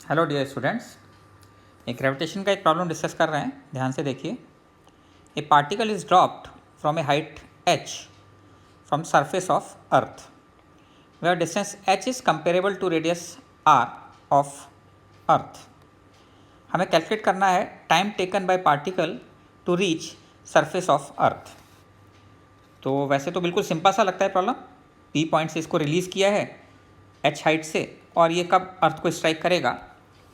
Hello dear students, एक gravitation का एक प्रॉब्लम डिस्कस कर रहे हैं। ध्यान से देखिए। A particle is dropped from a height h from surface of earth where distance h is comparable to radius r of earth. हमें कैलकुलेट करना है time taken by particle to reach surface of earth. तो वैसे तो बिल्कुल simple सा लगता है प्रॉब्लम। p पॉइंट से इसको रिलीज़ किया है h हाइट से, और ये कब अर्थ को स्ट्राइक करेगा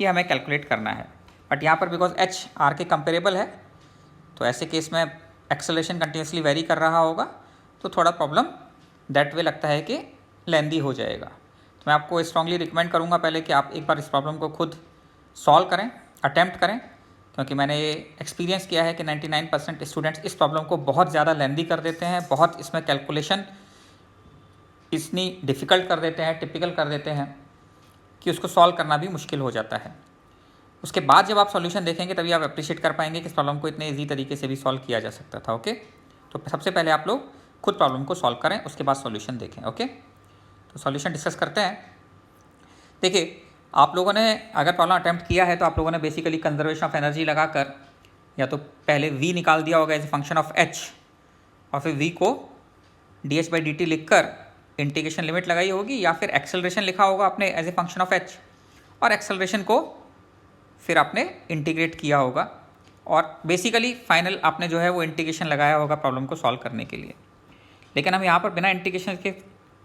ये हमें कैलकुलेट करना है। बट यहाँ पर बिकॉज h r के कंपेरेबल है, तो ऐसे केस में एक्सेलरेशन कंटिन्यूसली वेरी कर रहा होगा, तो थोड़ा प्रॉब्लम दैट वे लगता है कि लेंदी हो जाएगा। तो मैं आपको स्ट्रांगली रिकमेंड करूँगा पहले कि आप एक बार इस प्रॉब्लम को खुद सॉल्व करें, अटैम्प्ट करें, क्योंकि मैंने ये एक्सपीरियंस किया है कि 99% स्टूडेंट्स इस प्रॉब्लम को बहुत ज़्यादा लेंदी कर देते हैं, बहुत इसमें कैलकुलेशन इतनी डिफ़िकल्ट कर देते हैं, टिपिकल कर देते हैं कि उसको सॉल्व करना भी मुश्किल हो जाता है। उसके बाद जब आप सॉल्यूशन देखेंगे तभी आप अप्रिशिएट कर पाएंगे कि इस प्रॉब्लम को इतने ईजी तरीके से भी सॉल्व किया जा सकता था। ओके, तो सबसे पहले आप लोग खुद प्रॉब्लम को सॉल्व करें, उसके बाद सॉल्यूशन देखें। ओके, तो सॉल्यूशन डिस्कस करते हैं। देखिए, आप लोगों ने अगर प्रॉब्लम अटैम्प्ट किया है तो आप लोगों ने बेसिकली कंजर्वेशन ऑफ एनर्जी लगाकर या तो पहले v निकाल दिया होगा as a function of h, और फिर v को dh/dt लिखकर इंटीग्रेशन लिमिट लगाई होगी, या फिर एक्सेलरेशन लिखा होगा आपने as a function of h, और एक्सेलरेशन को फिर आपने इंटीग्रेट किया होगा, और बेसिकली फाइनल आपने जो है वो इंटीग्रेशन लगाया होगा प्रॉब्लम को सॉल्व करने के लिए। लेकिन हम यहाँ पर बिना इंटीग्रेशन के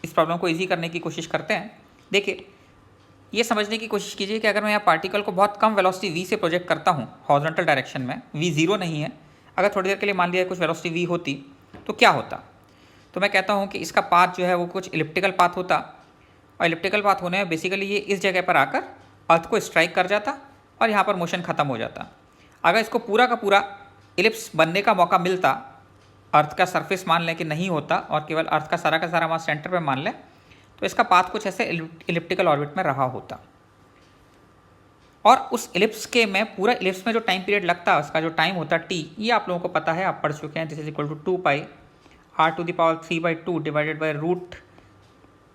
इस प्रॉब्लम को ईजी करने की कोशिश करते हैं। देखिए, ये समझने की कोशिश कीजिए कि अगर मैं यहाँ पार्टिकल को बहुत कम वेलोसिटी v से प्रोजेक्ट करता हूँ हॉरिजॉन्टल डायरेक्शन में, v जीरो नहीं है, अगर थोड़ी देर के लिए मान लिया कुछ वेलोसिटी v होती तो क्या होता। तो मैं कहता हूँ कि इसका पाथ जो है वो कुछ इलिप्टिकल पाथ होता, और इलिप्टिकल पाथ होने में बेसिकली ये इस जगह पर आकर अर्थ को स्ट्राइक कर जाता और यहाँ पर मोशन ख़त्म हो जाता। अगर इसको पूरा का पूरा इलिप्स बनने का मौका मिलता, अर्थ का सरफेस मान लें कि नहीं होता और केवल अर्थ का सारा मास सेंटर पे मान लें, तो इसका पाथ कुछ ऐसे इलिप्टिकल ऑर्बिट में रहा होता। और उस इलिप्स के में पूरा इलिप्स में जो टाइम पीरियड लगता, उसका जो टाइम होता t, ये आप लोगों को पता है, आप पढ़ चुके हैं। This is equal to 2 r⁴/2 divided by root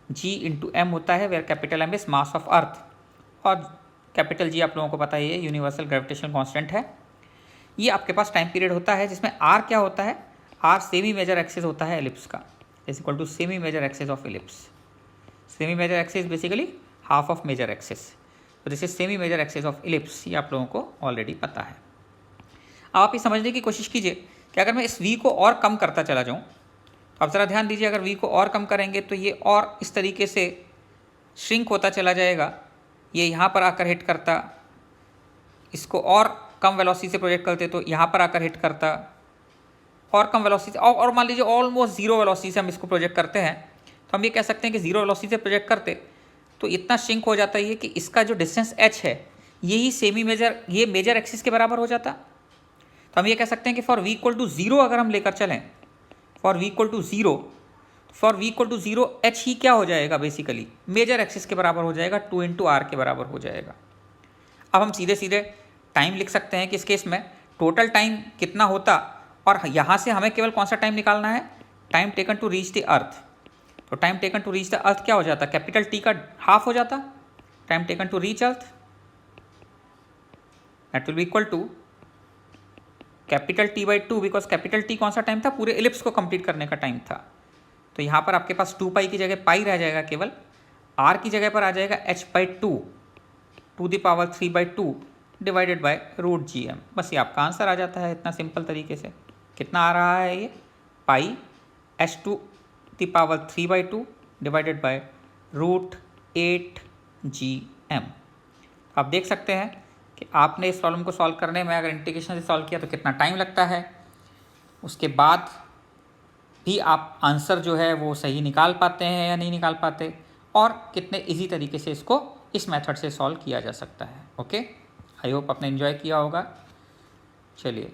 g into m होता है, where capital M is mass of earth, और कैपिटल G आप लोगों को पता ही है, यूनिवर्सल ग्रेविटेशनल कांस्टेंट है। ये आपके पास टाइम पीरियड होता है जिसमें r क्या होता है, r सेमी मेजर एक्सिस होता है एलिप्स का, is equal to semi major axis of ellipse. Semi major axis basically half of major axis, तो this is semi major axis of ellipse. ये आप लोगों को ऑलरेडी पता है। अब आप ये समझने की कोशिश कीजिए कि अगर मैं इस v को और कम करता चला जाऊँ, तो आप ज़रा ध्यान दीजिए, अगर v को और कम करेंगे तो ये और इस तरीके से श्रिंक होता चला जाएगा। ये यहाँ पर आकर हिट करता, इसको और कम वेलोसिटी से प्रोजेक्ट करते तो यहाँ पर आकर हिट करता, और कम वेलोसिटी, और मान लीजिए ऑलमोस्ट जीरो वेलोसिटी से हम इसको प्रोजेक्ट करते हैं, तो हम ये कह सकते हैं कि जीरो वेलोसिटी से प्रोजेक्ट करते तो इतना श्रिंक हो जाता है कि इसका जो डिस्टेंस h है यही सेमी मेजर, ये मेजर एक्सिस के बराबर हो जाता। तो हम ये कह सकते हैं कि for v equal to zero अगर हम लेकर चलें, for v equal to zero h ही क्या हो जाएगा, बेसिकली मेजर एक्सिस के बराबर हो जाएगा, 2 इंटू r के बराबर हो जाएगा। अब हम सीधे सीधे टाइम लिख सकते हैं कि इस केस में टोटल टाइम कितना होता, और यहाँ से हमें केवल कौन सा टाइम निकालना है, time taken to reach the earth. तो time taken to reach the earth क्या हो जाता, कैपिटल T का हाफ हो जाता, time taken to reach earth, that will be equal to capital T/2, because capital T कौन सा टाइम था, पूरे इलिप्स को कंप्लीट करने का टाइम था। तो यहाँ पर आपके पास 2 की जगह पाई रह जाएगा, केवल r की जगह पर आ जाएगा h/2 to the power 3/2 divided by root gm। बस ये आपका आंसर आ जाता है इतना सिंपल तरीके से। कितना आ रहा है ये, pi h to the power 3/2 divided by root 8 gm। आप देख सकते हैं कि आपने इस प्रॉब्लम को सॉल्व करने में अगर इंटीग्रेशन से सॉल्व किया तो कितना टाइम लगता है, उसके बाद भी आप आंसर जो है वो सही निकाल पाते हैं या नहीं निकाल पाते, और कितने इजी तरीके से इसको इस मेथड से सॉल्व किया जा सकता है। ओके, आई होप आपने एंजॉय किया होगा। चलिए,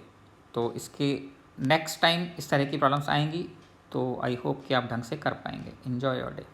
तो इसके नेक्स्ट टाइम इस तरह की प्रॉब्लम्स आएंगी तो आई होप कि आप ढंग से कर पाएंगे। Enjoy your day.